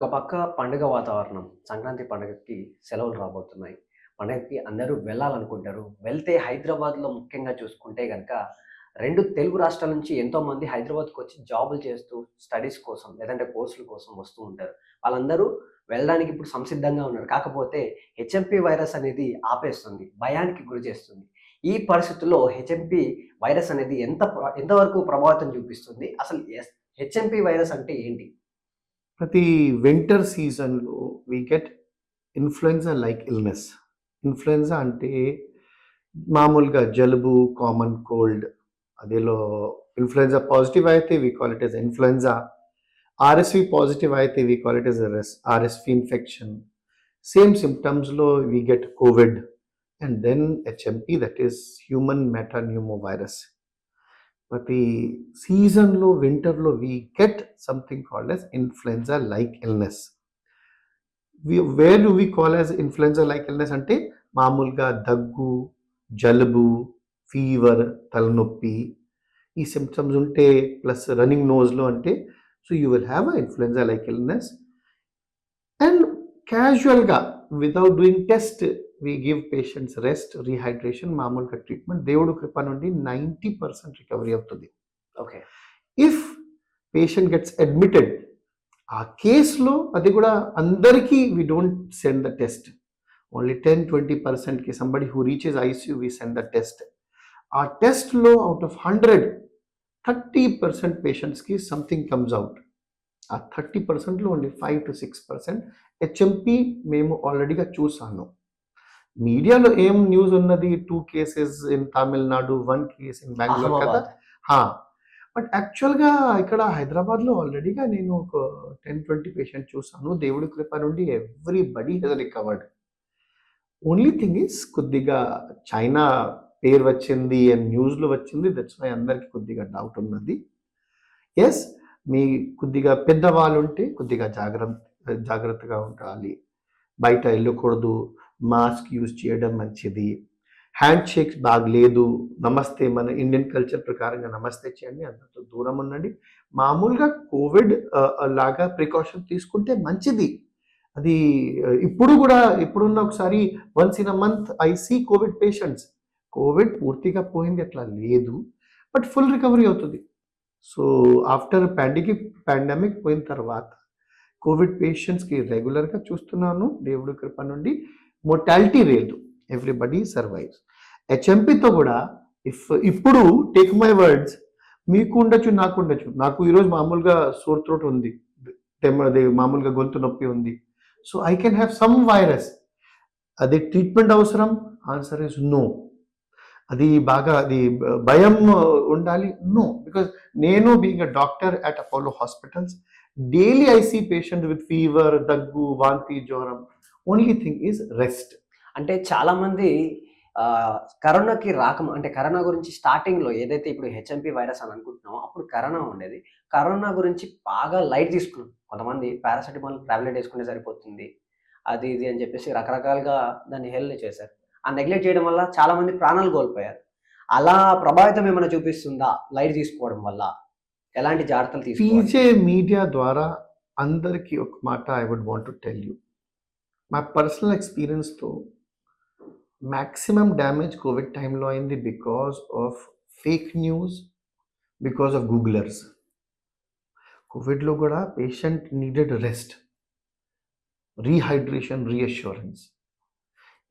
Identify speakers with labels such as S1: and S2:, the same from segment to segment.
S1: ఒక పక్క పండుగ వాతావరణం. సంక్రాంతి పండుగకి సెలవులు రాబోతున్నాయి. పండగకి అందరూ వెళ్ళాలనుకుంటారు. వెళ్తే హైదరాబాద్‌లో ముఖ్యంగా చూసుకుంటే గనక 2 తెలుగు రాష్ట్రాల నుంచి ఎంతోమంది హైదరాబాద్‌కొచ్చి జాబులు చేస్తూ, స్టడీస్ కోసం లేదంటే కోర్సుల కోసం వస్తూ ఉంటారు. వాళ్ళందరూ వెళ్ళడానికి ఇప్పుడు సంసిద్ధంగా ఉన్నారు. కాకపోతే హెచ్ఎంపీ వైరస్ అనేది ఆపేస్తుంది. భయానికి గురి చేస్తుంది. ఈ పరిస్థితుల్లో హెచ్ఎంపీ వైరస్ అనేది ఎంతవరకు ప్రభావితం చూపిస్తుంది? అసలు హెచ్ఎంపీ వైరస్ అంటే ఏంటి?
S2: ప్రతి వింటర్ సీజన్‌లో we get influenza like illness. Influenza అంటే మామూలుగా జలుబు, కామన్ కోల్డ్. అదేలో ఇన్‌ఫ్లుయెన్జా పాజిటివ్ అయితే we call it as influenza. RSV positive అయితే we call it as RSV infection. Same సిమ్టమ్స్‌లో we get COVID and then HMP that is human metapneumovirus. ప్రతి సీజన్‌లో వింటర్‌లో we get something called as influenza like illness. Where do we call as influenza like illness అంటే మామూలుగా దగ్గు, జలుబు, fever, తలనొప్పి ఈ సిమ్టమ్స్ ఉంటే ప్లస్ రన్నింగ్ నోస్‌లో అంటే so you will have a influenza like illness. And క్యాజువల్‌గా without doing test we give patients rest, rehydration మామూలుగా ట్రీట్మెంట్. దేవుడు కృప నుండి 90% రికవరీ అవుతుంది.
S1: Okay.
S2: If patient gets admitted ఆ కేస్‌లో అది కూడా అందరికీ we don't send the test. Only 10-20%కి somebody who reaches ICU we send the test. ఆ టెస్ట్‌లో ఔట్ ఆఫ్ 100 30% పేషెంట్స్‌కి సంథింగ్ కమ్స్ ఔట్. ఆ 30%లో ఓన్లీ 5-6% హెచ్ఎంపీ మేము ఆల్రెడీగా చూసాను. మీడియాలో ఏం న్యూస్ ఉన్నది 2 cases in Tamil Nadu, 1 case in Bengaluru కదా!
S1: అహ్మదాబాద్.
S2: హా! బట్ యాక్చువల్‌గా ఇక్కడ హైదరాబాద్‌లో ఆల్రెడీగా నేను ఒక 10-20 పేషెంట్ చూసాను. దేవుడి కృప నుండి everybody has recovered. Only thing is కొద్దిగా చైనా పేరు వచ్చింది అండ్ న్యూస్‌లో వచ్చింది. దట్స్ వై అందరికి కొద్దిగా డౌట్ ఉన్నది. యెస్, మీ కొద్దిగా పెద్దవాళ్ళుంటే కొద్దిగా జాగ్రత్తగా ఉండాలి. బయట ఎళ్ళకూడదు. మాస్క్ యూజ్ చేయడం మంచిది. హ్యాండ్ షేక్స్ బాగలేదు. నమస్తే మన ఇండియన్ కల్చర్ ప్రకారంగా నమస్తే చేయండి. అందరితో దూరం ఉండండి. మామూలుగా కోవిడ్ లాగా ప్రికాషన్ తీసుకుంటే మంచిది. అది ఇప్పుడు గూడా ఇప్పుడున్న ఒకసారి once in a month I see covid patients. Covid పూర్తిగా పోయింది అట్లా లేదు. బట్ ఫుల్ రికవరీ అవుతది. సో, ఆఫ్టర్ పాండమిక్ పోయిన తర్వాత కోవిడ్ పేషెంట్స్‌కి రెగ్యులర్‌గా చూస్తున్నాను. దేవుడి కృప నుండి మోర్టాలిటీ లేదు. Everybody survives. హెచ్ఎంపీతో గూడా ఇప్పుడు టేక్ మై వర్డ్స్ మీకు ఉండొచ్చు, నాకు ఉండొచ్చు. నాకు ఈరోజు మామూలుగా సోర్ థ్రోట్ ఉంది. అది మామూలుగా గొంతు నొప్పి ఉంది. So, I can have some virus. అది ట్రీట్మెంట్ అవసరం? Answer is no. అది బాగా అది భయం ఉండాలి? నో. బికాజ్ నేను being a doctor at Apollo hospitals daily I see patients with fever, దగ్గు, వాంతి, జ్వరం. Only thing is rest.
S1: అంటే చాలామంది కరోనాకి అంటే కరోనా గురించి స్టార్టింగ్‌లో ఏదైతే ఇప్పుడు హెచ్ఎంపీ వైరస్ అని అనుకుంటున్నామో, అప్పుడు కరోనా ఉండేది. కరోనా గురించి బాగా లైట్ తీసుకున్నాం. కొంతమంది పారాసెటమాల్ టాబ్లెట్ యేసుకుంటే సరిపోతుంది. అది ఇది అని చెప్పేసి రకరకాలుగా దాన్ని హేళన చేశారు. ఆ నెగ్లెక్ట్ చేయడం వల్ల చాలామంది ప్రాణాలు కోల్పోయారు. అలా ప్రభావితం ఏమైనా చూపిస్తుందా లైట్ తీసుకోవడం వల్ల? ఎలాంటి జాగ్రత్తలు తీసుకోవాలి?
S2: పీజే మీడియా ద్వారా అందరికీ ఒక మాట I would want to tell you. మా పర్సనల్ ఎక్స్‌పీరియన్స్‌తో మాక్సిమం డ్యామేజ్ కోవిడ్ టైమ్‌లో అయింది because of fake news, because of googlers. కోవిడ్‌లో గూడా patient needed rest, rehydration, reassurance.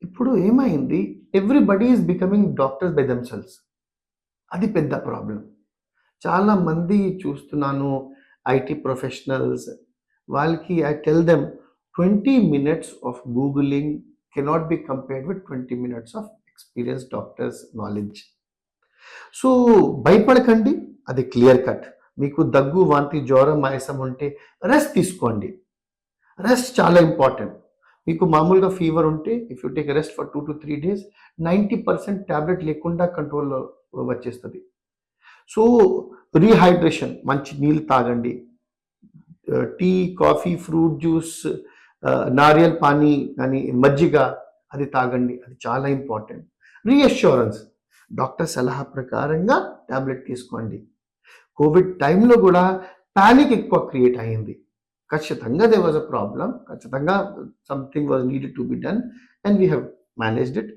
S2: ఇప్పుడు ఏమైంది everybody is becoming doctors by themselves. అది పెద్ద ప్రాబ్లమ్. చాలా మంది చూస్తున్నాను ఐటీ ప్రొఫెషనల్స్ వాళ్ళకి I tell them 20 minutes of googling cannot be compared with 20 minutes of experienced doctors knowledge. So, భయపడకండి. అది క్లియర్ కట్. మీకు దగ్గు, వాంతి, జ్వరం, ఆయాసం ఉంటే రెస్ట్ తీసుకోండి. రెస్ట్ చాలా ఇంపార్టెంట్. మీకు మామూలుగా ఫీవర్ ఉంటే if you take rest for 2-3 days 90% tablet లేకుండా కంట్రోల్‌లో వచ్చేస్తది. సో, రీహైడ్రేషన్ మంచి నీళ్ళు తాగండి. టీ, కాఫీ, ఫ్రూట్ జ్యూస్, నారియల్ పానీ కానీ మజ్జిగ అది తాగండి. అది చాలా ఇంపార్టెంట్. రీఅష్యూరెన్స్ డాక్టర్ సలహా ప్రకారంగా టాబ్లెట్ తీసుకోండి. కోవిడ్ టైంలో గూడా పానిక్ ఎక్కువ క్రియేట్ అయింది. ఖచ్చితంగా there was a problem. ఖచ్చితంగా something was needed to be done and we have managed it.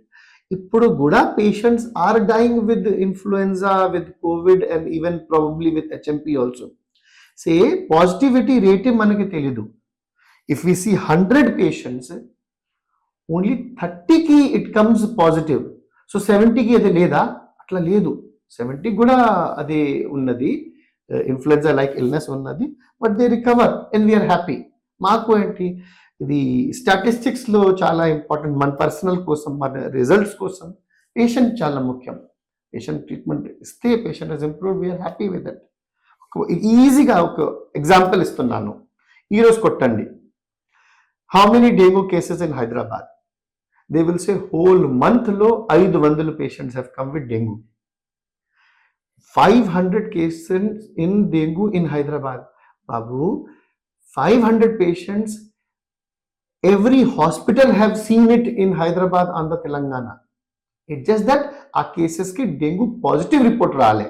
S2: ఇప్పుడు కూడా patients are dying with influenza, with COVID and even probably with HMP also. Say positivity రేటే మనకి తెలీదు. If we see 100 patients, only 30కి it comes positive. So 70కి అది లేదా? అట్లా లేదు. 70కి కూడా అది ఉన్నది, ఇన్ఫ్లుయెన్జా లైక్ ఇల్నెస్ ఉన్నది, but they recover and we are happy. మాకు ఏంటి, ఇది స్టాటిస్టిక్స్లో చాలా ఇంపార్టెంట్. మన పర్సనల్ కోసం, మన రిజల్ట్స్ కోసం పేషెంట్ చాలా ముఖ్యం. పేషెంట్ ట్రీట్మెంట్ ఇస్తే patient has improve, we are happy with that. ఈజీగా ఒక ఎగ్జాంపుల్ ఇస్తున్నాను. ఈరోజు కొట్టండి, how many dengue cases in Hyderabad? They will say whole మంత్లో 500 patients have come with dengue. 500 cases in dengue in Hyderabad. Babu, 500 patients, every hospital have seen it in Hyderabad and the Telangana. It's just that our cases ki dengue positive report raale.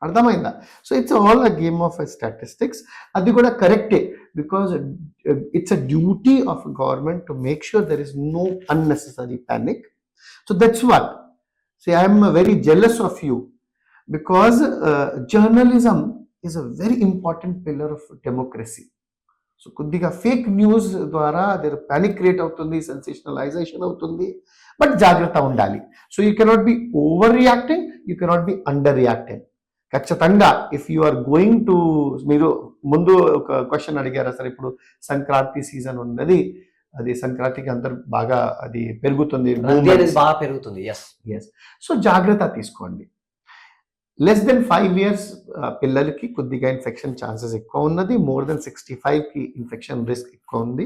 S2: Ardhamainda? So it's all a game of statistics. Adi kuda correct because it's a duty of government to make sure there is no unnecessary panic. So that's what. See, I am very jealous of you. Because journalism is a very important pillar of democracy. So కొద్దిగా fake news ద్వారా there panic create అవుతుంది, సెన్సేషనలైజేషన్ అవుతుంది, but జాగ్రత్త ఉండాలి. So you cannot be overreacting, you cannot be underreacting. ఖచ్చితంగా if you are going to, మీరు ముందు ఒక క్వశ్చన్ అడిగారు సార్, ఇప్పుడు సంక్రాంతి సీజన్ ఉన్నది, అది సంక్రాంతికి అందరు బాగా అది పెరుగుతుంది,
S1: బాగా పెరుగుతుంది.
S2: ఎస్. సో జాగ్రత్త తీసుకోండి. లెస్ దెన్ 5 years పిల్లలకి కొద్దిగా ఇన్ఫెక్షన్ ఛాన్సెస్ ఎక్కువ ఉన్నది, మోర్ దెన్ 65కి ఇన్ఫెక్షన్ రిస్క్ ఎక్కువ ఉంది,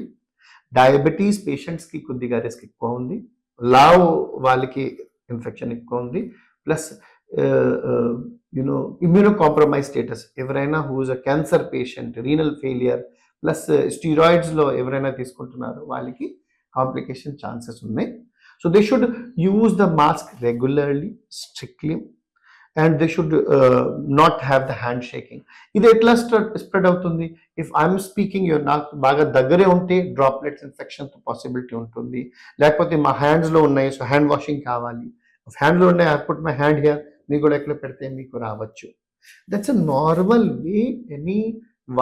S2: డయాబెటీస్ పేషెంట్స్కి కొద్దిగా రిస్క్ ఎక్కువ ఉంది, లావ్ వాళ్ళకి ఇన్ఫెక్షన్ ఎక్కువ ఉంది, plus you know immuno compromise status, ఎవరైనా who is a cancer patient, renal failure, plus స్టీరాయిడ్స్లో ఎవరైనా తీసుకుంటున్నారో వాళ్ళకి కాంప్లికేషన్ ఛాన్సెస్ ఉన్నాయి. So they should use the mask regularly, strictly, and they should not have the handshaking. ఇది ఎట్లా స్ప్రెడ్ అవుతుంది? If I'm speaking, నాకు బాగా దగ్గరే ఉంటే డ్రాప్లెట్స్ ఇన్ఫెక్షన్ పాసిబిలిటీ ఉంటుంది, లేకపోతే మా హ్యాండ్స్లో ఉన్నాయి, సో హ్యాండ్ వాషింగ్ కావాలి, హ్యాండ్లో ఉన్నాయి, I put my hand here, మీకు కూడా ఎట్లా పెడితే మీకు రావచ్చు. That's a normal way any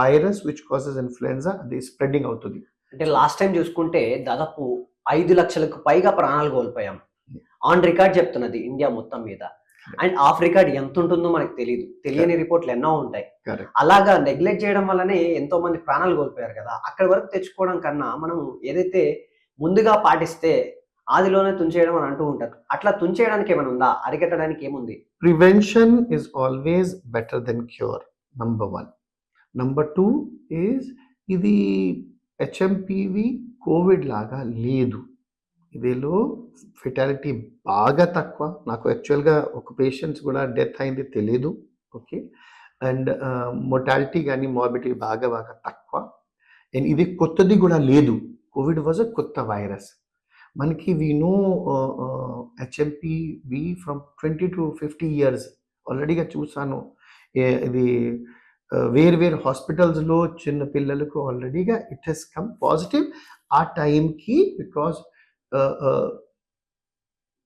S2: virus which causes influenza అది స్ప్రెడ్డింగ్ అవుతుంది.
S1: అంటే లాస్ట్ టైం చూసుకుంటే దాదాపు 5 లక్షలకు పైగా ప్రాణాలు కోల్పోయాం ఆన్ రికార్డ్ చెప్తున్నది ఇండియా మొత్తం మీద. అండ్ ఆఫ్ రికార్డ్ ఎంత ఉంటుందో మనకు తెలియదు, తెలియని రిపోర్ట్లు ఎన్నో ఉంటాయి. అలాగా నెగ్లెక్ట్ చేయడం వల్లనే ఎంతో మంది ప్రాణాలు కోల్పోయారు కదా. అక్కడి వరకు తెచ్చుకోవడం కన్నా మనం ఏదైతే ముందుగా పాటిస్తే ఆదిలోనే తుంచేయడం అని అంటూ ఉంటారు, అట్లా తుంచేయడానికి ఏమైనా ఉందా? అరికట్టడానికి ఏముంది?
S2: Prevention is always better than cure, number 1. Number 2 is ఇది హెచ్ఎంపివి కోవిడ్ లాగా లేదు, ఇదిలో ఫెటాలిటీ బాగా తక్కువ. నాకు యాక్చువల్గా ఒక పేషెంట్స్ కూడా డెత్ అయింది తెలీదు, ఓకే. అండ్ మోర్టాలిటీ కానీ మార్బిడిటీ బాగా బాగా తక్కువ. అండ్ ఇది కొత్తది కూడా లేదు, కోవిడ్ వాజ్ అ కొత్త వైరస్. మనకి we know HMPV from 20 to 50 years ఆల్రెడీగా చూసాను. ఇది వేరు హాస్పిటల్స్లో చిన్న పిల్లలకు ఆల్రెడీగా ఇట్ హెస్ కమ్ పాజిటివ్ ఆ టైంకి, బికాజ్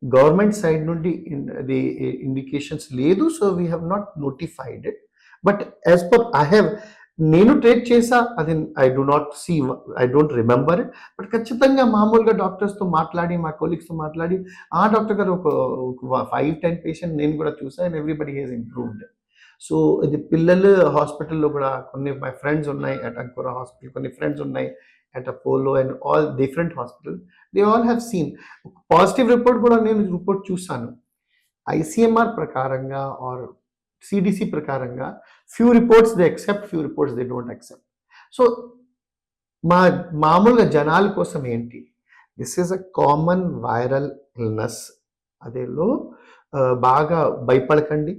S2: గవర్నమెంట్ సైడ్ నుండి ది ఇండికేషన్స్ లేదు, so we have not notified it. But as per నేను ట్రేట్ చేసా, అది I don't remember it. But ఖచ్చితంగా మామూలుగా డాక్టర్స్తో మాట్లాడి, మా కొలీగ్స్తో మాట్లాడి, ఆ డాక్టర్ గారు ఒక 5-10 పేషెంట్ నేను కూడా చూసా, and everybody has improved. So ఇది పిల్లలు హాస్పిటల్లో కూడా కొన్ని మై ఫ్రెండ్స్ ఉన్నాయి అట్ అంకోరా హాస్పిటల్, కొన్ని ఫ్రెండ్స్ ఉన్నాయి at Apollo and all different hospitals, they all have seen positive report కూడా నేను రిపోర్ట్ చూసాను. ICMR ప్రకారంగా ఆర్ CDC ప్రకారంగా few reports they accept, few reports they don't accept. సో మామూలుగా జనాల కోసం ఏంటి, this is a common viral illness, అదేలో బాగా భయపడకండి,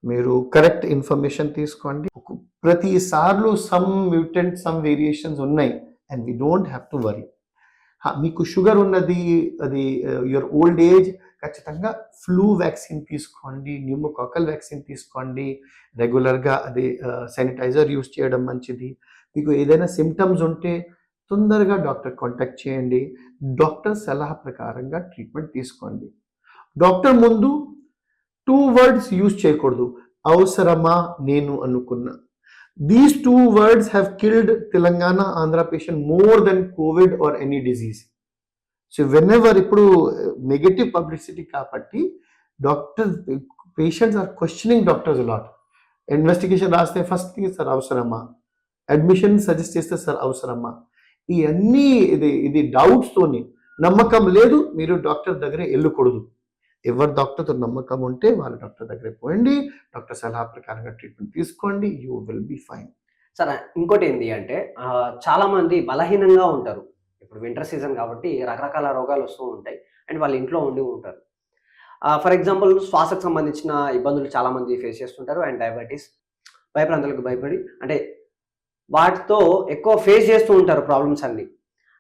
S2: మీరు కరెక్ట్ ఇన్ఫర్మేషన్ తీసుకోండి. ప్రతిసార్లు సమ్ మ్యూటెంట్, సమ్ వేరియేషన్స్ ఉన్నాయి, and we don't have to worry. మీకు షుగర్ ఉన్నది, అది యువర్ ఓల్డ్ ఏజ్, ఖచ్చితంగా ఫ్లూ వ్యాక్సిన్ తీసుకోండి, న్యూమోకాకల్ వ్యాక్సిన్ తీసుకోండి, రెగ్యులర్గా అది శానిటైజర్ యూస్ చేయడం మంచిది. మీకు ఏదైనా సిమ్టమ్స్ ఉంటే తొందరగా డాక్టర్ కాంటాక్ట్ చేయండి. డాక్టర్ సలహా ప్రకారంగా ట్రీట్మెంట్ తీసుకోండి. డాక్టర్ ముందు 2 వర్డ్స్ యూజ్ చేయకూడదు. అవసరమా, నేను అనుకున్నా. These 2 words have killed Telangana, Andhra patient more than covid or any disease. So whenever ఇప్పుడు నెగటివ్ పబ్లిసిటీ కాబట్టి doctor patients are questioning doctors lot. Investigation రాస్తే ఫస్ట్ థింగ్ సార్ అవసరమా, అడ్మిషన్ సజెస్ట్ చేస్తే సార్ అవసరమా, ఇవన్నీ ఇది డౌట్స్తోని. నమ్మకం లేదు మీరు డాక్టర్ దగ్గర వెళ్ళకూడదు. ఎవరు డాక్టర్తో నమ్మకం ఉంటే వాళ్ళ డాక్టర్ దగ్గర పోయండి, డాక్టర్ సలహా ప్రకారంగా ట్రీట్మెంట్ తీసుకోండి, యూ విల్ బి ఫైన్.
S1: సరే, ఇంకోటి ఏంటి అంటే చాలా మంది బలహీనంగా ఉంటారు. ఇప్పుడు వింటర్ సీజన్ కాబట్టి రకరకాల రోగాలు వస్తూ ఉంటాయి అండ్ వాళ్ళు ఇంట్లో ఉండి ఉంటారు. ఫర్ ఎగ్జాంపుల్ శ్వాసకు సంబంధించిన ఇబ్బందులు చాలా మంది ఫేస్ చేస్తుంటారు అండ్ డయాబెటీస్, భయప్రాంతాలకు భయపడి అంటే వాటితో ఎక్కువ ఫేస్ చేస్తూ ఉంటారు ప్రాబ్లమ్స్ అన్ని.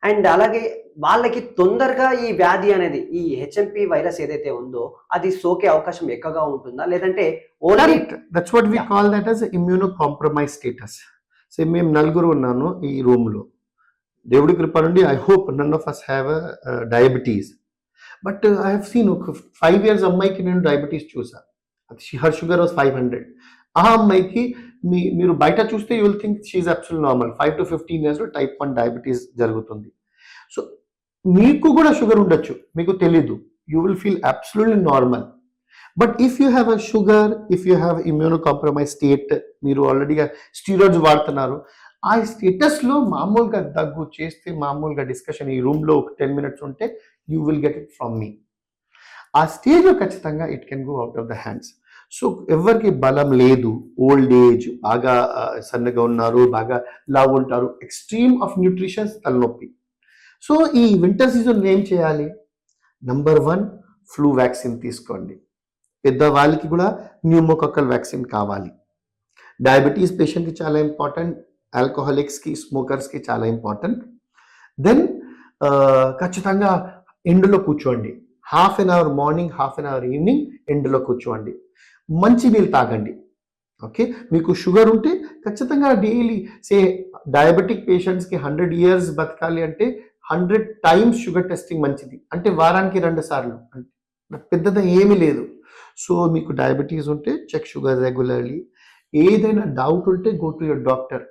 S1: అండ్ అలాగే వాళ్ళకి తొందరగా ఈ వ్యాధి అనేది, ఈ హెచ్ఎంపి వైరస్ ఏదైతే ఉందో అది సోకే అవకాశం ఎక్కువగా ఉంటుందా, లేదంటే only
S2: that's what we call that as immuno compromise status. So మేము నలుగురు ఉన్నాను ఈ రూమ్ లో. దేవుడి కృప నుండి I hope none of us have diabetes. But I have seen ఒక 5 years అమ్మాయికి నేను డయాబెటీస్ చూసా. Her sugar was 500. ఆ అమ్మాయికి మీరు బయట చూస్తే you will think she's absolute normal. 5 to 15 years type 1 diabetes జరుగుతుంది. సో మీకు కూడా షుగర్ ఉండొచ్చు, మీకు తెలీదు. You will feel absolutely normal. But if you have a sugar, if you have immuno compromise state, మీరు ఆల్రెడీగా స్టీరాయిడ్స్ వాడుతున్నారు, ఆ స్టేటస్లో మామూలుగా దగ్గు చేస్తే, మామూలుగా డిస్కషన్ ఈ రూమ్లో ఒక 10 minutes ఉంటే you will get it from మీ. ఆ స్టేజ్లో ఖచ్చితంగా it can go out of the hands. So ఎవరికి బలం లేదు, ఓల్డ్ ఏజ్, బాగా సన్నగా ఉన్నారు, బాగా లావు ఉంటారు, ఎక్స్ట్రీమ్ ఆఫ్ న్యూట్రిషన్స్, తలనొప్పి. సో ఈ వింటర్ సీజన్ ఏం చేయాలి? నంబర్ 1 ఫ్లూ వ్యాక్సిన్ తీసుకోండి. పెద్దవాళ్ళకి కూడా న్యూమోకాకల్ వ్యాక్సిన్ కావాలి. డయాబెటీస్ పేషెంట్కి చాలా ఇంపార్టెంట్, ఆల్కహాలిక్స్కి, స్మోకర్స్కి చాలా ఇంపార్టెంట్. దెన్ ఖచ్చితంగా ఎండలో కూర్చోండి. 1/2 an hour morning, 1/2 an hour evening ఎండలో కూర్చోండి. మంచి నీళ్ళు తాగండి. ఓకే, మీకు షుగర్ ఉంటే ఖచ్చితంగా డైలీ డయాబెటిక్ పేషెంట్స్కి 100 years బతకాలి అంటే 100 times షుగర్ టెస్టింగ్ మంచిది. అంటే వారానికి 2 సార్లు, అంటే పెద్దగా ఏమీ లేదు. సో మీకు డయాబెటీస్ ఉంటే చెక్ షుగర్ రెగ్యులర్లీ. ఏదైనా డౌట్ ఉంటే go to your doctor.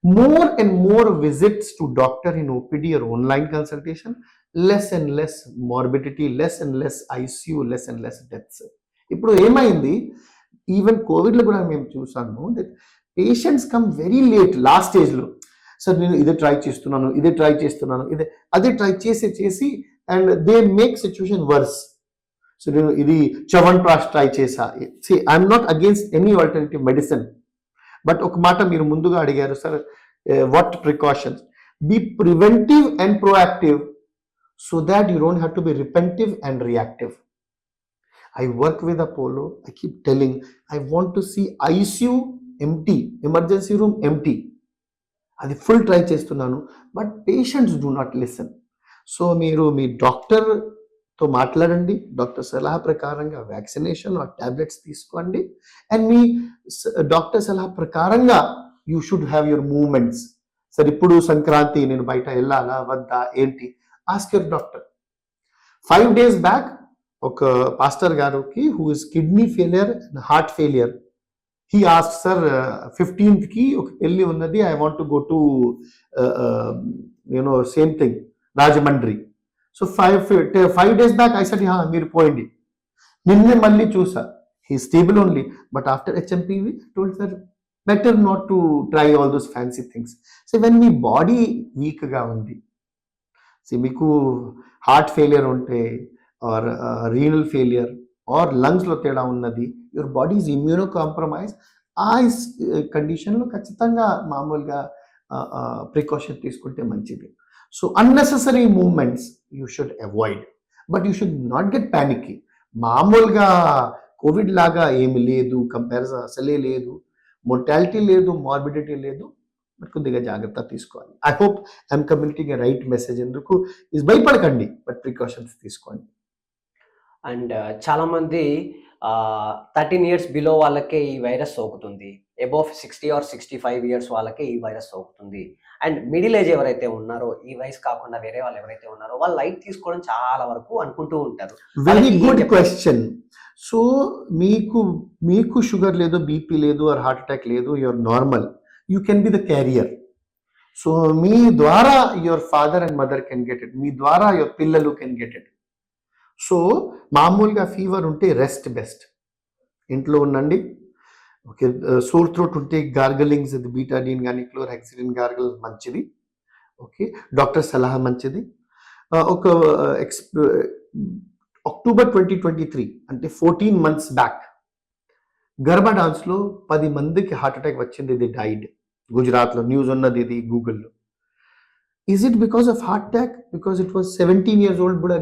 S2: More and more visits to doctor in OPD or online consultation, less and less morbidity, less and less ICU, less and less deaths. ఇప్పుడు ఏమైంది, even కోవిడ్లో కూడా మేము చూసాము that patients come very late, last స్టేజ్లో. Sir నేను ఇదే try చేస్తున్నాను, అదే ట్రై చేసి and they make situation worse. So నేను ఇది చవన్ప్రాష్ ట్రై చేసా. See I'm not against any alternative medicine. But ఒక మాట మీరు ముందుగా అడిగారు sir, what precautions? Be preventive and proactive so that you don't have to be repentive and reactive. I work with Apollo. I keep telling, I want to see ICU empty, emergency room empty. అది full try చేస్తున్నాను, but patients do not listen. So మీరు మీ డాక్టర్తో మాట్లాడండి, doctor సలహా ప్రకారంగా vaccination ఆ tablets తీసుకోండి. And me doctor సలహా ప్రకారంగా you should have your movements. Sir ఇప్పుడు సంక్రాంతి, నేను బయట వెళ్ళాలా వద్దా ఏంటి? Ask your doctor. 5 days back ఒక పాస్టర్ గారికి who is kidney failure and heart failure, he ask sir 15th కి ఒక పెళ్లి ఉన్నది, I want to go to same thing Rajahmundry. So 5 days back I said మీరు పోయింది. నిన్నే మళ్ళీ చూసా, he stable only, but after HMPV told sir better not to try all those fancy things. So when మీ బాడీ వీక్గా ఉంది, మీకు heart failure ఉంటే ఆర్ రీనల్ ఫెయిలియర్ ఆర్ లంగ్స్లో తేడా ఉన్నది, your body is immuno compromise. ఆ కండిషన్లో ఖచ్చితంగా మామూలుగా ప్రికాషన్ తీసుకుంటే మంచిది. So unnecessary movements you should avoid, but you should not get panic. మామూలుగా కోవిడ్ లాగా ఏమి లేదు, కంపారిజన్ అసలే లేదు, మోర్టాలిటీ లేదు, మార్బిడిటీ లేదు, బట్ కొద్దిగా జాగ్రత్త తీసుకోవాలి. I hope I'm communicating a right message. ఎందుకు భయపడకండి, బట్ ప్రికాషన్స్ తీసుకోండి.
S1: అండ్ చాలామంది 13 ఇయర్స్ బిలో వాళ్ళకే ఈ వైరస్ సోకుతుంది. అబోవ్ 60 ఆర్ 65 ఇయర్స్ వాళ్ళకే ఈ వైరస్ సోకుతుంది. అండ్ మిడిల్ ఏజ్ ఎవరైతే ఉన్నారో, ఈ వయసు కాకుండా వేరే వాళ్ళు ఎవరైతే ఉన్నారో, వాళ్ళు లైట్ తీసుకోవడం చాలా వరకు అనుకుంటూ ఉంటారు.
S2: వెరీ
S1: వాళ్ళకి ఏం
S2: గుడ్
S1: చెప్తారు?
S2: క్వశ్చన్. సో మీకు మీకు షుగర్ లేదు, బీపీ లేదు, ఆర్ హార్ట్ అటాక్ లేదు, your normal, you can be the carrier. So మీ ద్వారా your father and mother can get it, మీ ద్వారా యువర్ పిల్లలు కెన్ గెట్ ఇట్. సో మామూలుగా ఫీవర్ ఉంటే రెస్ట్ బెస్ట్, ఇంట్లో ఉండండి. ఓకే, సోర్ థ్రోట్ ఉంటే గార్గలింగ్స్, ఇది బీటాడిన్ కానీ క్లోర్హెక్సిడిన్ గార్గల్ మంచిది. ఓకే, డాక్టర్ సలహా మంచిది. ఒక అక్టోబర్ 2023 అంటే 14 months బ్యాక్ గర్భా డాన్స్లో 10 మందికి హార్ట్ అటాక్ వచ్చింది, ఇది డైడ్. గుజరాత్లో న్యూస్ ఉన్నది, ఇది గూగుల్లో. Is it because of heart attack? Because it was 17 years old కూడా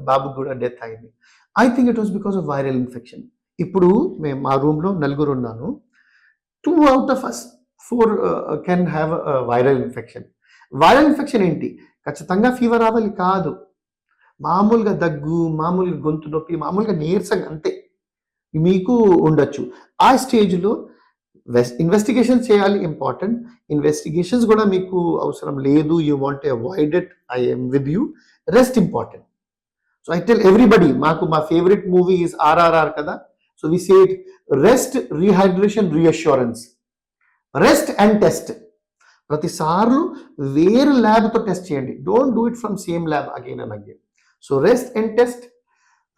S2: బాబు కూడా డెత్ అయింది. I think it was because of viral infection. ఇప్పుడు మేము మా రూమ్లో నలుగురు ఉన్నాను, 2 out of us 4 can have viral infection. Viral infection ఏంటి? ఖచ్చితంగా ఫీవర్ రావాలి కాదు, మామూలుగా దగ్గు, మామూలుగా గొంతు నొప్పి, మామూలుగా నీరసం అంతే మీకు ఉండొచ్చు. ఆ స్టేజ్లో ఇన్వెస్టిగేషన్స్ చేయాలి, ఇంపార్టెంట్. ఇన్వెస్టిగేషన్స్ కూడా మీకు అవసరం లేదు, you want avoid it, I am with you. Rest important. So I tell everybody, మా ఫేవరెట్ మూవీ ఇస్ ఆర్ఆర్ఆర్ కదా. So we say it, rest, rehydration, reassurance. Rest and test. ప్రతిసార్లు వేరే ల్యాబ్తో టెస్ట్ చేయండి, don't do it from same lab again and again. So rest and test,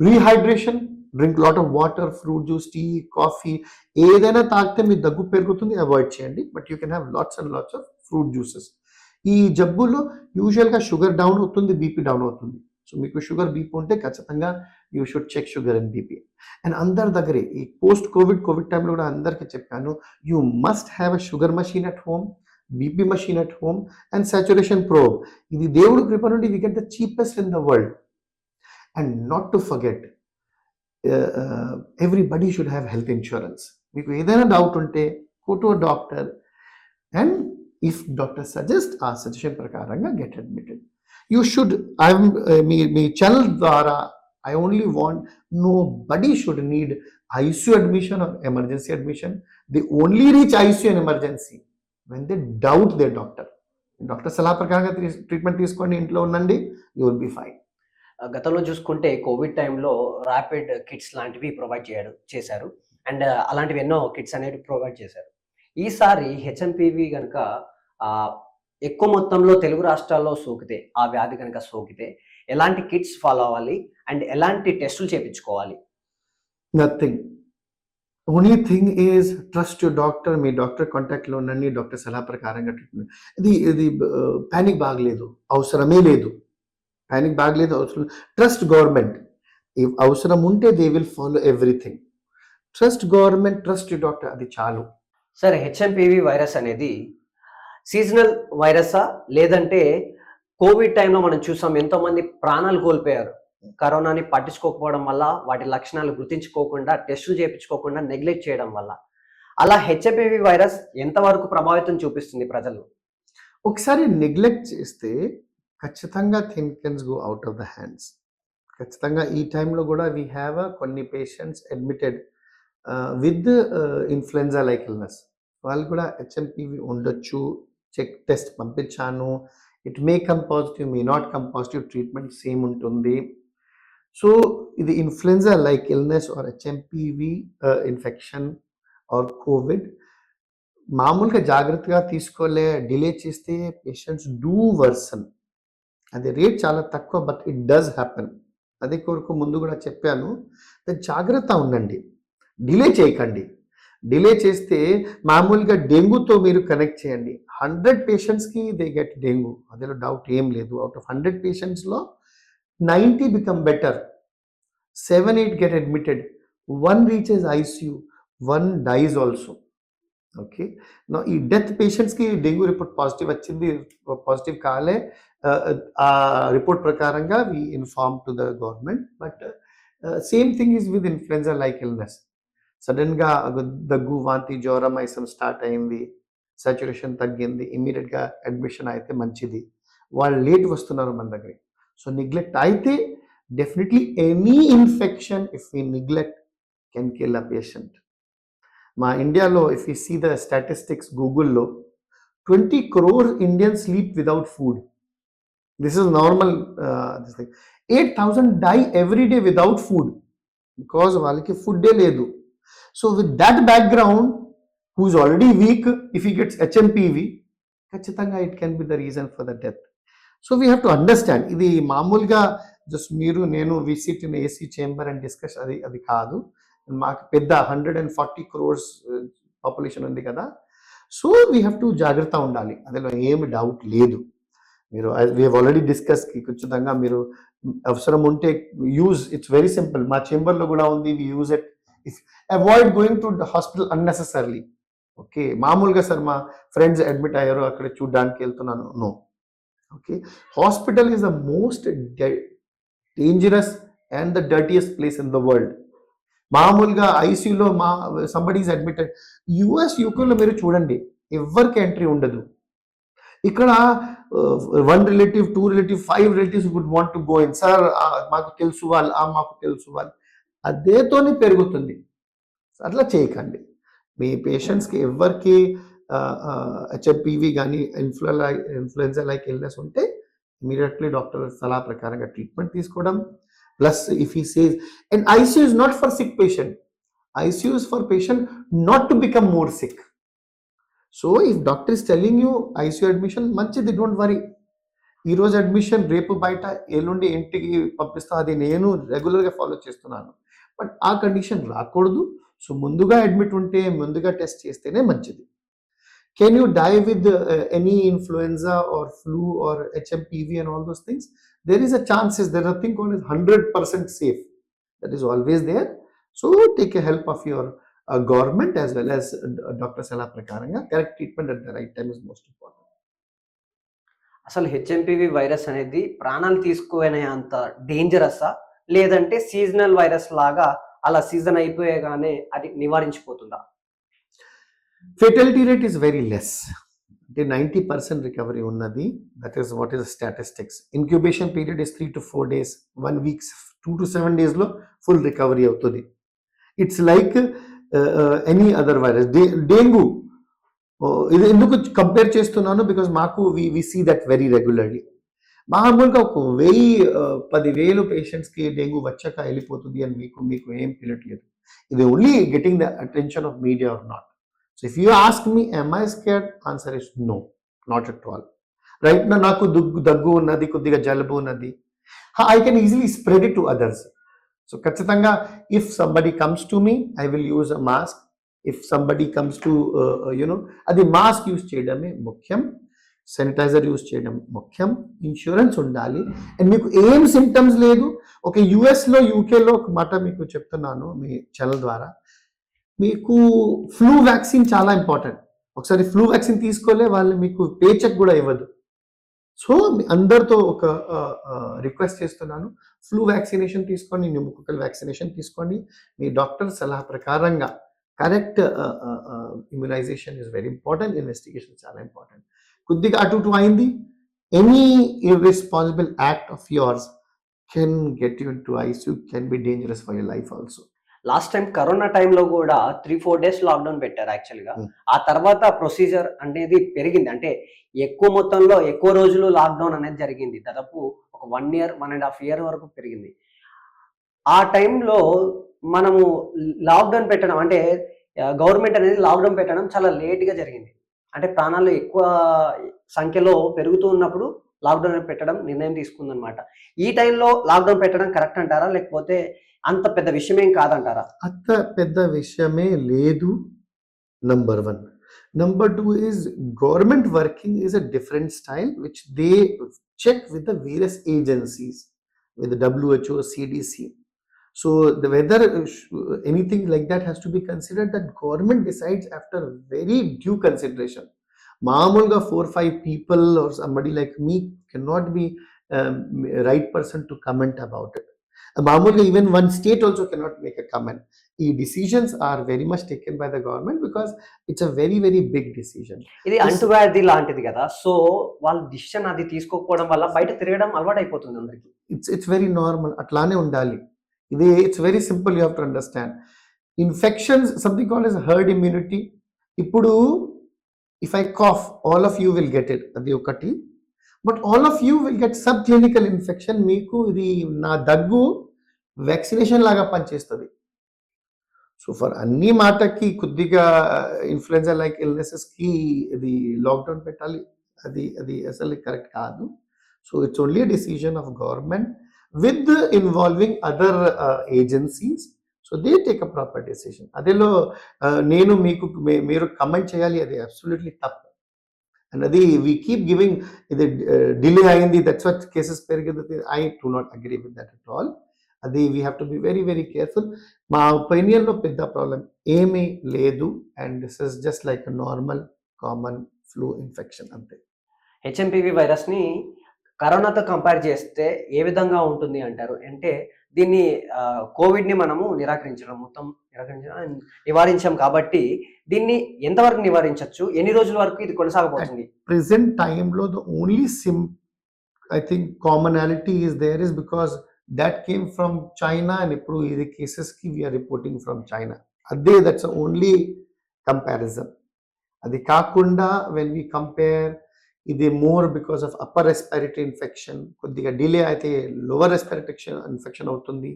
S2: rehydration, drink lot of water, fruit juice, tea, coffee. ఏదైనా తాగితే మీ దగ్గు పెరుగుతుంది, avoid చేయండి. But you can have lots and lots of fruit juices. ఈ జబ్బులో యూజువల్గా sugar down అవుతుంది, బీపీ డౌన్ అవుతుంది. సో మీకు షుగర్, బీపీ ఉంటే ఖచ్చితంగా you should check sugar and BP. And అందరి దగ్గరే ఈ పోస్ట్ కోవిడ్ టైంలో కూడా అందరికీ చెప్పాను, you must have a sugar machine at home, BP machine at home, and saturation probe. ఇది దేవుడు కృప నుండి we get the cheapest in the world. And not to forget, everybody should have health insurance. మీకు ఏదైనా doubt ఉంటే go to a doctor, and if doctor suggest, ఆ suggestion ప్రకారంగా get admitted. You should, మీ ఛానల్ ద్వారా I only want, nobody should need ICU admission or emergency admission. The only reach ICU and emergency when they doubt their doctor. Doctor సలహా ప్రకారంగా treatment తీసుకోండి, ఇంట్లో ఉండండి, you will be fine.
S1: గతంలో చూసుకుంటే Covid టైంలో rapid kits లాంటివి provide చేశారు. అండ్ అలాంటివి ఎన్నో కిట్స్ అనేవి ప్రొవైడ్ చేశారు. ఈసారి హెచ్ఎంపీవి కనుక ఎక్కువ మొత్తంలో తెలుగు రాష్ట్రాల్లో సోకితే, ఆ వ్యాధి కనుక సోకితే ఎలాంటి కిట్స్ ఫాలో అవ్వాలి అండ్ ఎలాంటి టెస్టులు చేయించుకోవాలి?
S2: Nothing. Only thing is trust your doctor. Me doctor కాంటాక్ట్లో ఉండండి, డాక్టర్ సలహా ప్రకారంగా ట్రీట్మెంట్. ఇది ప్యానిక్ బాగలేదు, అవసరమే లేదు. ప్యానిక్ బాగలేదు, అవసరం. Trust government. అవసరం ఉంటే they will follow everything. Trust government, trust your doctor, అది చాలు.
S1: సరే, హెచ్ఎంపీవి వైరస్ అనేది సీజనల్ వైరసా, లేదంటే కోవిడ్ టైంలో మనం చూసాం ఎంతోమంది ప్రాణాలు కోల్పోయారు కరోనాని పట్టించుకోకపోవడం వల్ల, వాటి లక్షణాలు గుర్తించుకోకుండా, టెస్టులు చేయించుకోకుండా నెగ్లెక్ట్ చేయడం వల్ల. అలా హెచ్ఐవి వైరస్ ఎంతవరకు ప్రభావితం చూపిస్తుంది ప్రజలు?
S2: ఒకసారి నెగ్లెక్ట్ చేస్తే ఖచ్చితంగా thing cans go out of the hands. ఖచ్చితంగా ఈ టైంలో కూడా వీ హ్యావ్ కొన్ని patients admitted with influenza like illness. వాళ్ళు కూడా హెచ్ఎంపీవి ఉండొచ్చు, చెక్ టెస్ట్ పంపించాను. It may come positive, may not come positive, treatment same ఉంటుంది. సో ఇది influenza like illness or HMPV infection or Covid, మామూలుగా జాగ్రత్తగా తీసుకోలే, డిలే చేస్తే పేషెంట్స్ డూ వర్సన్. అది రేట్ చాలా తక్కువ, బట్ ఇట్ డస్ హ్యాపెన్. అదే కొరకు ముందు కూడా చెప్పాను, జాగ్రత్త ఉండండి, డిలే చేయకండి. డిలే చేస్తే మామూలుగా డెంగ్యూతో మీరు కనెక్ట్ చేయండి. 100 పేషెంట్స్కి దే గెట్ డెంగ్యూ, అదేలో డౌట్ ఏం లేదు. Out of 100 పేషెంట్స్లో 90 become better, 7-8 get admitted, 1 reaches ICU, 1 dies also. Okay, ఈ డెత్ పేషెంట్స్కి డెంగ్యూ రిపోర్ట్ పాజిటివ్ వచ్చింది, పాజిటివ్ కాలే, ఆ రిపోర్ట్ ప్రకారంగా we inform to the government. But same thing is with influenza like illness. సడన్గా దగ్గు, వాంతి, జ్వరం, ఐసం స్టార్ట్ అయింది, సాచురేషన్ తగ్గింది, ఇమ్మీడియట్గా అడ్మిషన్ అయితే మంచిది. వాళ్ళు లేట్ వస్తున్నారు మన దగ్గర. సో నెగ్లెక్ట్ అయితే definitely any infection, if we neglect, can kill a patient. మా ఇండియాలో if you see the statistics గూగుల్లో 20 crore Indians sleep without food. This is normal. This thing. 8,000 die every day without food because వాళ్ళకి food లేదు. So with that background who is already weak, if he gets HMPV, ఖచ్చితంగా it can be the reason for the death. So we have to understand, ఇది మామూలుగా just మీరు నేను visit in AC chamber and discuss అది కాదు. మాకు పెద్ద 140 crores population ఉంది కదా. సో వీ హ్యావ్ టు జాగ్రత్త ఉండాలి, అందులో ఏమి డౌట్ లేదు. మీరు వీ హెవ్ ఆల్రెడీ డిస్కస్, ఖచ్చితంగా మీరు అవసరం ఉంటే యూజ్, ఇట్స్ వెరీ సింపుల్. మా చేంబర్లో కూడా ఉంది, we use it. Avoid going to hospital unnecessarily. Okay, మామూలుగా సార్ మా ఫ్రెండ్స్ అడ్మిట్ అయ్యారు అక్కడ చూడడానికి వెళ్తున్నాను, no. Okay, hospital is the most dangerous and the dirtiest place in the world. మామూలుగా ఐసీయూలో సంబడీ ఈజ్ అడ్మిటెడ్. యుఎస్ యూకేలో మీరు చూడండి, ఎవరికి ఎంట్రీ ఉండదు. ఇక్కడ 1 relative, 2 relative, 5 relatives would want to go in. Sir మాకు తెలుసు వాళ్ళు, మాకు తెలుసు వాళ్ళు, అదేతోనే పెరుగుతుంది. అట్లా చేయకండి. మీ పేషెంట్స్కి ఎవరికి హెచ్ఎంపీవి కానీ ఇన్ఫ్లుయెన్జా లైక్ ఇల్నెస్ ఉంటే ఇమీడియట్లీ డాక్టర్ సలహా ప్రకారంగా ట్రీట్మెంట్ తీసుకోవడం. Plus if he says, and ICU is not for sick patient, ICU is for patient not to become more sick. So if doctor is telling you ICU admission, మంచిది, don't worry. ఈరోజు admission, రేపు బయట, ఎల్లుండి ఇంటికి పంపిస్తా, అది నేను రెగ్యులర్గా ఫాలో చేస్తున్నాను. బట్ ఆ కండిషన్ రాకూడదు. సో ముందుగా అడ్మిట్ ఉంటే, ముందుగా టెస్ట్ చేస్తేనే మంచిది. Can you die with any influenza or flu or HMPV and all those things? There is a chances, there is nothing called as 100% safe. That is always there. So take a help of your government as well as Dr. Salah Prakaranga. Correct treatment at the right time is most important.
S1: అసలు HMPV virus అనేది ప్రాణాలు తీసుకునే అంత డేంజరస్సా, లేదంటే seasonal virus లాగా అలా season అయిపోయేగానే అది నివారించిపోతుందా?
S2: Fatality rate is very less. అంటే 90% రికవరీ ఉన్నది. That is what is statistics. Incubation period is 3 to 4 days, 1 week, 2 to 7 daysలో ఫుల్ రికవరీ అవుతుంది. It's like any other virus. Dengue ఇది ఎందుకు కంపేర్ చేస్తున్నాను, బికాస్ మాకు we see that very regularly. మామూలుగా ఒక 10,000 పేషెంట్స్కి డెంగ్యూ వచ్చాక వెళ్ళిపోతుంది అని మీకు ఏం తెలియట్లేదు. ఇది only getting the attention of media or not. So if you ask me, am I scared? Answer is no, not at all. Right now, నాకు దగ్గు ఉన్నది, కొద్దిగా జలుబు ఉన్నది, I can easily spread it to others. So ఖచ్చితంగా if somebody comes to me, I will use a mask. If somebody comes to, అది mask use చేయడమే ముఖ్యం, శానిటైజర్ యూజ్ చేయడం ముఖ్యం, ఇన్సూరెన్స్ ఉండాలి. అండ్ మీకు ఏం సిమ్టమ్స్ లేదు, ఒక యుఎస్లో యూకేలో ఒక మాట మీకు చెప్తున్నాను మీ ఛానల్ ద్వారా, మీకు ఫ్లూ వ్యాక్సిన్ చాలా ఇంపార్టెంట్. ఒకసారి ఫ్లూ వ్యాక్సిన్ తీసుకోలే వాళ్ళు మీకు పే చెక్ కూడా ఇవ్వదు. సో అందరితో ఒక రిక్వెస్ట్ చేస్తున్నాను, ఫ్లూ వ్యాక్సినేషన్ తీసుకోండి, న్యూమోకాకల్ వ్యాక్సినేషన్ తీసుకోండి. మీ డాక్టర్ సలహా ప్రకారంగా correct immunization is very important, investigation చాలా ఇంపార్టెంట్. కొద్దిగా అటు ఇటు అయింది, any irresponsible act of yours can get you in to ICU, can be dangerous for your life also.
S1: Last time corona టైంలో కూడా 3-4 days లాక్డౌన్ పెట్టారు యాక్చువల్గా. ఆ తర్వాత ప్రొసీజర్ అనేది పెరిగింది, అంటే ఎక్కువ మొత్తంలో ఎక్కువ రోజులు లాక్డౌన్ అనేది జరిగింది. దాదాపు ఒక 1 year, 1.5 year వరకు పెరిగింది. ఆ టైంలో మనము లాక్డౌన్ పెట్టడం, అంటే గవర్నమెంట్ అనేది లాక్డౌన్ పెట్టడం చాలా లేట్గా జరిగింది. అంటే ప్రాణాలు ఎక్కువ సంఖ్యలో పెరుగుతూ ఉన్నప్పుడు లాక్డౌన్ పెట్టడం నిర్ణయం తీసుకుందనమాట. ఈ టైంలో లాక్డౌన్ పెట్టడం కరెక్ట్ అంటారా, లేకపోతే అంత పెద్ద విషయమేం కాదంటారా?
S2: అంత పెద్ద విషయమే లేదు, number 1. Number 2 is government working is a different style, which they check with the various agencies, with the WHO, CDC. So whether anything like that has to be considered, that government decides after very due consideration. మామూలుగా 4-5 people or somebody like me cannot be right person to comment about it. మామూలుగా even one state also cannot make a comment. ఈ decisions are very much taken by the government because it's a very very big decision.
S1: ఇది అంటువ్యాధి లాంటిది కదా, so వాళ్ళ decision అది తీసుకోకపోవడం వల్ల బయట తిరగడం అలవాటు అయిపోతుంది అందరికి.
S2: It's very normal, అట్లానే ఉండాలి. ఇది it's very simple, you have to understand. Infections something called as herd immunity. ఇప్పుడు if I cough all of you will get it, అది ఒకటి. But all of you will get sub clinical infection. మీకు ఇది నా దగ్గు vaccination లాగా పనిచేస్తుంది. So for అన్ని మాటకి కొద్దిగా ఇన్ఫ్లుయెన్జా లైక్ ఇల్నెసెస్కి ఇది లాక్డౌన్ పెట్టాలి, అది అది అసలు కరెక్ట్ కాదు. So it's only decision of government with involving other agencies. So they take a proper decision. అదేలో నేను మీకు మీరు కమెంట్ చేయాలి, అది అబ్సల్యూట్లీ తప్పు. అండ్ అది వీ కీప్ గివింగ్ ఇది డిలే అయింది, దట్స్ వాట్ కేసెస్ పెరిగింది. I do not agree with that at all. అది we have to be very very careful. మా ఒపీనియన్లో పెద్ద ప్రాబ్లం ఏమీ లేదు. And this is just like normal common flu infection అంతే.
S1: హెచ్ఎంపివి వైరస్ని కరోనాతో కంపేర్ చేస్తే ఏ విధంగా ఉంటుంది అంటారు? అంటే దీన్ని కోవిడ్ని మనము నివారించాం కాబట్టి దీన్ని ఎంతవరకు నివారించవచ్చు? ఎన్ని రోజుల వరకు ఇది కొనసాగబోతుంది?
S2: ప్రెసెంట్ టైంలో the only I think commonality is there is because that came from China, and ఇప్పుడు ఇది కేసెస్కి వీఆర్ రిపోర్టింగ్ ఫ్రమ్ చైనా. అదే దట్స్ ఓన్లీ కంపారిజన్. అది కాకుండా వెన్ వీ కంపేర్ ఇది more because of upper respiratory infection, కొద్దిగా delay అయితే lower respiratory infection అవుతుంది.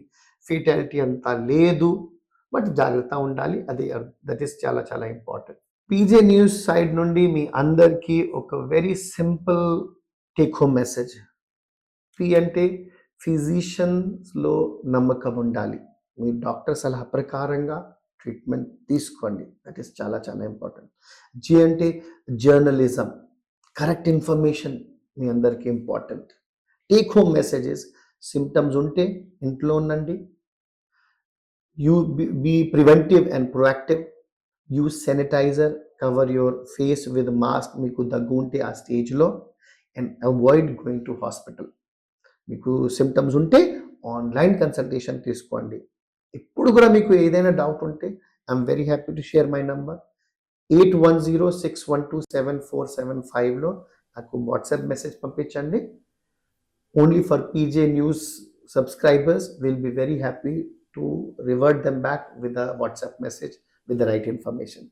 S2: ఫీటాలిటీ అంతా లేదు, బట్ జాగ్రత్త ఉండాలి. అది దట్ ఈస్ చాలా చాలా ఇంపార్టెంట్. పీజే న్యూస్ సైడ్ నుండి మీ అందరికీ ఒక very simple take home message. P అంటే ఫిజిషియన్స్లో నమ్మకం ఉండాలి. మీ డాక్టర్ సలహా ప్రకారంగా ట్రీట్మెంట్ తీసుకోండి. దట్ ఈస్ చాలా చాలా ఇంపార్టెంట్. జి అంటే జర్నలిజం, కరెక్ట్ ఇన్ఫర్మేషన్ మీ అందరికీ important. Take home messages, symptoms ఉంటే ఇంట్లో ఉండండి. You be preventive and proactive. Use sanitiser, cover your face with mask మీకు దగ్గు ఉంటే ఆ స్టేజ్లో, and avoid going to hospital. మీకు సిమ్టమ్స్ ఉంటే ఆన్లైన్ కన్సల్టేషన్ తీసుకోండి. ఇప్పుడు కూడా మీకు ఏదైనా డౌట్ ఉంటే I'm very happy to share my number 8106127475లో నాకు వాట్సాప్ మెసేజ్ పంపించండి. Only for PJ news subscribers will be very happy to revert them back with a WhatsApp message with the right information.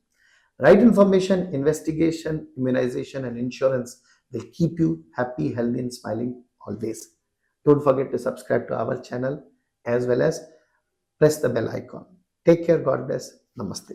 S2: Right information, investigation, immunization, and insurance will keep you happy, healthy, and smiling always. Don't forget to subscribe to our channel as well as press the bell icon. Take care. God bless. Namaste.